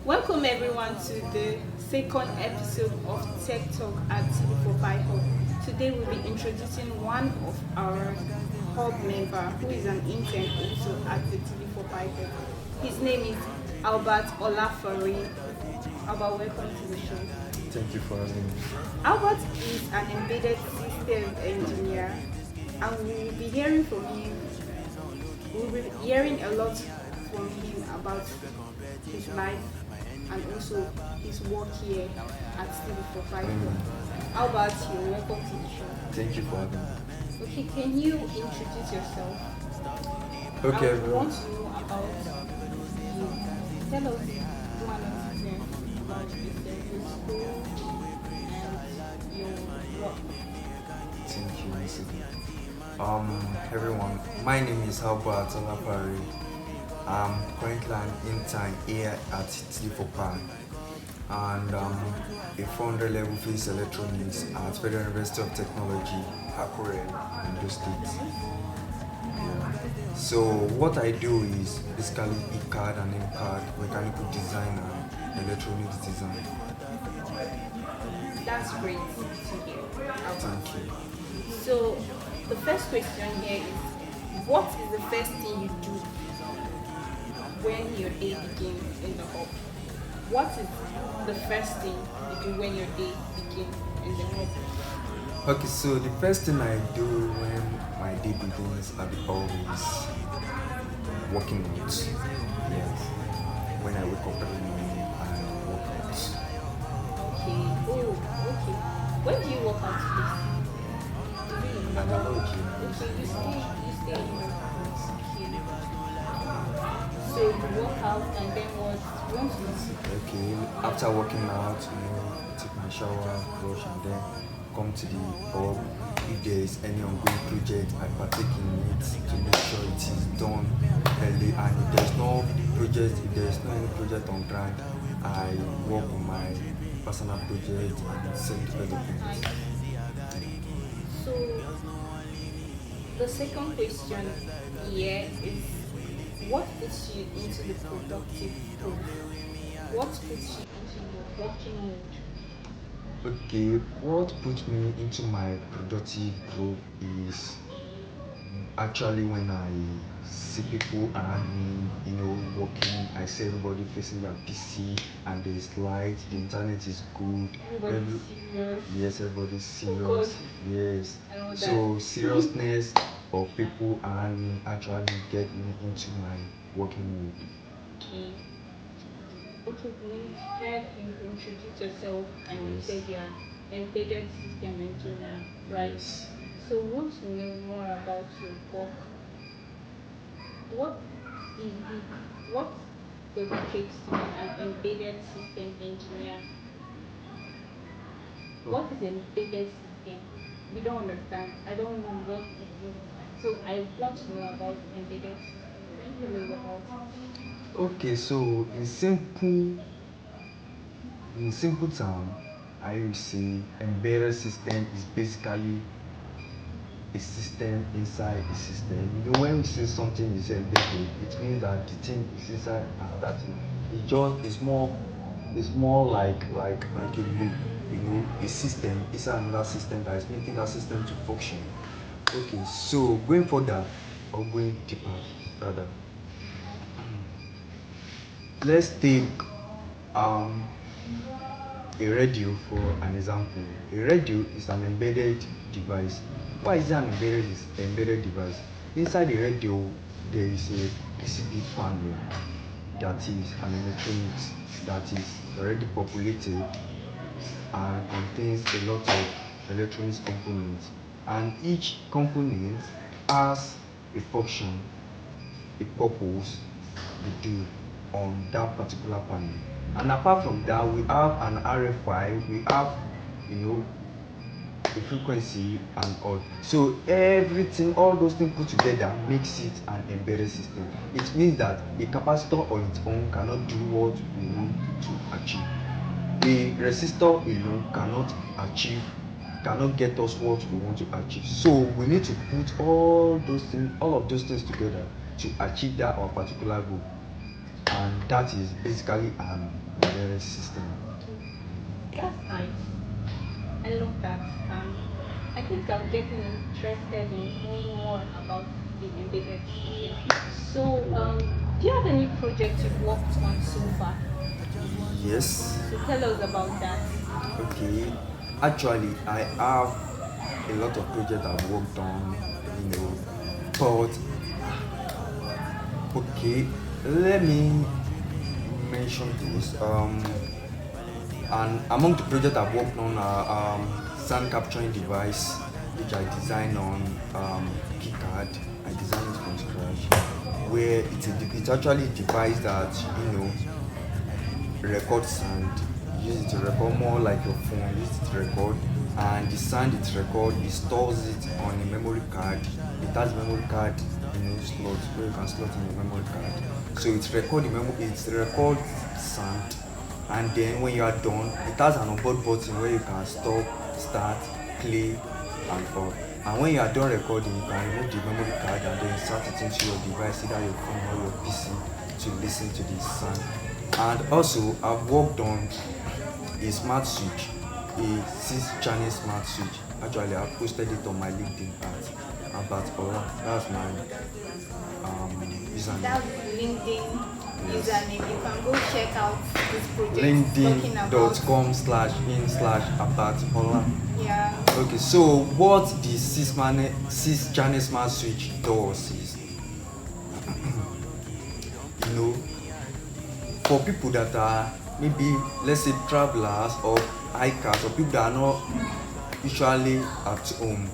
Welcome everyone to the second episode of Tech Talk at TT.EPISODE. Hub. Today we'll be introducing one of our hub member who is an intern also at the TT.EPISODE. Hub. His name is Albert Olafare. Albert, welcome to the show. Thank you for having me. Albert is an embedded systems engineer, and we will be hearing from him. We'll be hearing a lot from him about his life and also his work here at TT.EPISODE. Albert, you're welcome to the show. Thank you for having me. Okay, can you introduce yourself? Okay, I want to know about you. Tell us one or two things about yourself, your school, and your work. Thank you, Mr. Everyone, my name is Albert Olafare. I'm currently an intern here at TT.EPISODE, and a 400 level physics electronics at Federal University of Technology, Akure, Ondo State. So what I do is basically E-card and M-card, mechanical design and electronics design. That's great to hear. Thank you. So the first question here is, what is the first thing you do when your day begins in the hub? What is the first thing you do when your day begins in the hub? Okay, so the first thing I do when my day begins at the hub is working out. Yes. When I wake up every morning, I work out. Okay. Oh, okay. When do you work out, please? And I know Okay, you stay in your house. Okay. So you work out and then what? You want to okay, after working out, take my shower, brush, and then come to the hub. If there is any ongoing project, I partake in it to make sure it is done early. And if there is no any project on ground, I work on my personal project and self-development. So the second question here is, what puts you into the productive growth? What puts you into your working mode? Okay, what put me into my productive growth is actually when I see people around me, working. I see everybody facing their PC and there's light, the internet is good. Everybody's serious. Yes, everybody's Focus. serious. Yes. I know that. So seriousness of people around me actually get me into my working mood. Okay. Okay, we had you introduce yourself and you Yes. said you're embedded system engineer, right? Yes. So we want to know more about your work. What is what does it take to be an embedded system engineer? What is embedded system? We don't understand. I don't know what it is. So I want to know about embedded system. Can you tell us about it? Okay, so in simple term, I would say embedded system is basically a system inside a system. When we say something is embedded, it means that the thing is inside another thing. It's more like a loop. A system inside another system that is making that system to function. Okay, so going further or going deeper rather, let's take um a radio for an example. A radio is an embedded device. Why is it an embedded device? Inside the radio, there is a PCB panel that is an electronics that is already populated and contains a lot of electronics components. And each component has a function, a purpose they do on that particular panel. And apart from that, we have an RFI, we have, a frequency and all. So everything, all those things put together makes it an embedded system. It means that a capacitor on its own cannot do what we want to achieve. A resistor alone cannot get us what we want to achieve. So we need to put all of those things together to achieve that our particular goal. and that is basically an embedded system. That's nice. I love that. I think I'm getting interested in knowing more about the embedded system. So, do you have any projects you've worked on so far? Yes. So tell us about that. Okay. Actually, I have a lot of projects I've worked on, but okay, let me mention this. And among the projects I've worked on are sound capturing device, which I designed on KeyCard. I designed it from scratch, where it's actually a device that records sound. You use it to record more like your phone. You use it to record, and the sound it records, it stores it on a memory card. It has a memory card slot where you can slot in your memory card. So it records sound, and then when you are done, it has an onboard button where you can stop, start, play, and all. And when you are done recording, you can remove the memory card and then insert it into your device, either your phone or your PC, to listen to the sound. And also, I've worked on a smart switch, a 6-channel smart switch. Actually, I posted it on my LinkedIn at Albert Olafare. That's my username. That's LinkedIn username. You can go check out this project. LinkedIn.com/in/Albert Olafare. Yeah. Okay, so what the 6-channel smart switch does is, for people that are maybe, let's say, travelers or hikers or people that are not usually at home,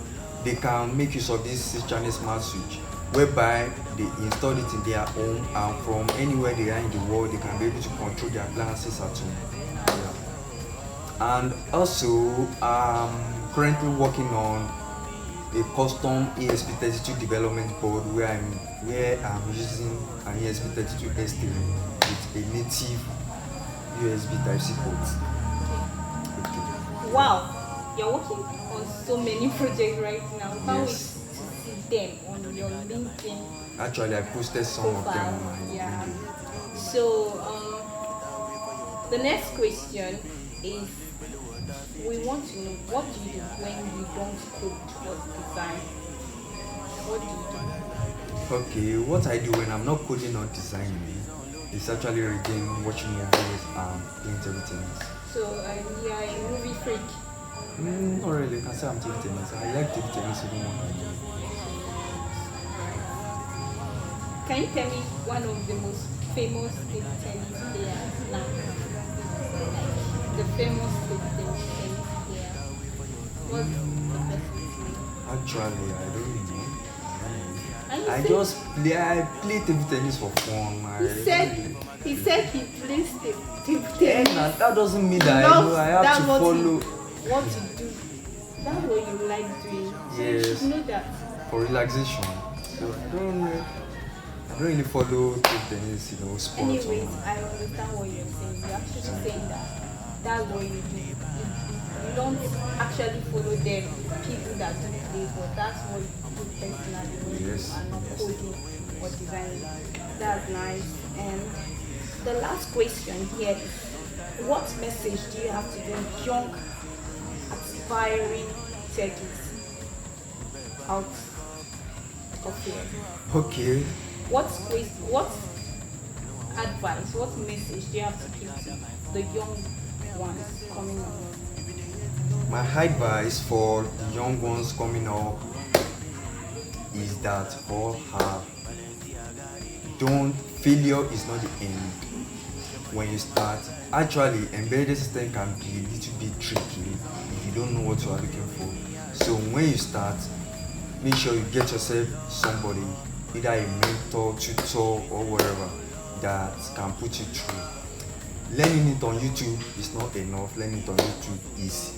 they can make use of this 6-channel smart switch, whereby they install it in their home, and from anywhere they are in the world, they can be able to control their appliances at home. Yeah. And also, I'm currently working on a custom ESP32 development board where I'm using an ESP32S3 with a native USB Type-C port. Okay. Wow, you're working on so many projects right now. Can't wait to see them on your LinkedIn. Actually, I posted some of them on my LinkedIn. So, the next question is, we want to know, what do you do when you don't code or design? What do you do? Okay, what I do when I'm not coding or designing is actually reading, watching movies, and playing table tennis. So, you are a movie freak? Not really, I can say I'm table tennis. I like table tennis even more than you. Can you tell me one of the most famous table tennis players now? The famous table tennis player. What's the person's name? Actually, I don't know. I play table tennis for fun. He said he plays table tennis. Yeah, that doesn't mean that I have to follow. What to do? That's what you like doing. So yes. You should know that. For relaxation. So I don't really follow table tennis, sports. Anyways, I understand what you're saying. You're actually saying that that's what you do. You don't actually follow them, people that do play, but that's what you do personally when you are not coding or designing. That's nice. And the last question here is, what message do you have to the young, aspiring techies out of here? Okay. What advice, what message do you have to give to the young ones coming up? My advice for the young ones coming up is that failure is not the end. When you start, actually, embedded system can be a little bit tricky if you don't know what you are looking for. So when you start, make sure you get yourself somebody, either a mentor, tutor, or whatever, that can put you through. Learning it on YouTube is not enough. Learning it on YouTube is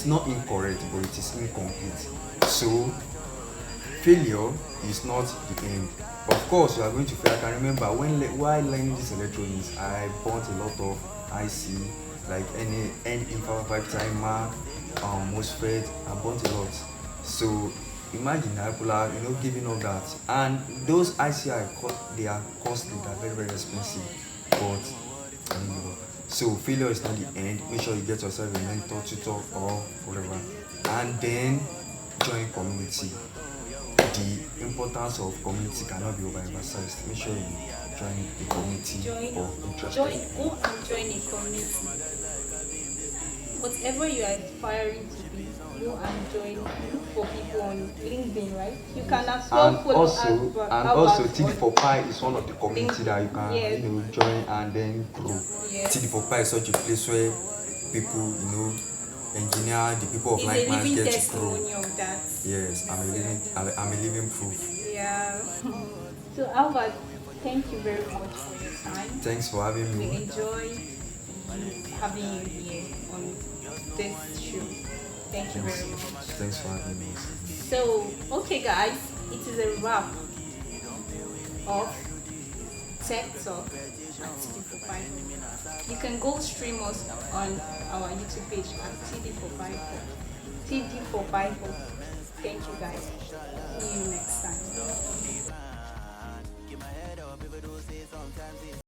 not incorrect, but it is incomplete. So failure is not the end. Of course, you are going to fail. I can remember while learning this electronics, I bought a lot of IC, like any infrared timer, MOSFET. I bought a lot. So imagine that people are giving up that, and those ICI they are costly, they are very very expensive, but so failure is not the end. Make sure you get yourself a mentor, tutor, or whatever, and then join community. The importance of community cannot be overemphasized. Make sure you join a community of interest. Go and join a community. Whatever you are aspiring to be, go and join. Look for people on LinkedIn, right? You can as well And follow also TT.EPISODE is one of the community that you can yes. join and then grow. Yes. TT.EPISODE is such a place where people engineer, the people of like minds get to grow. Of that. Yes, I'm a living proof. Yeah. So Albert, thank you very much for your time. Thanks for having me. We enjoy having you here on this show. Thank you very much. Thanks for having me. So, okay guys, it is a wrap of Tech Talk at TD4Bible. You can go stream us on our YouTube page at TD4Bible. TD4Bible. Thank you guys. See you next.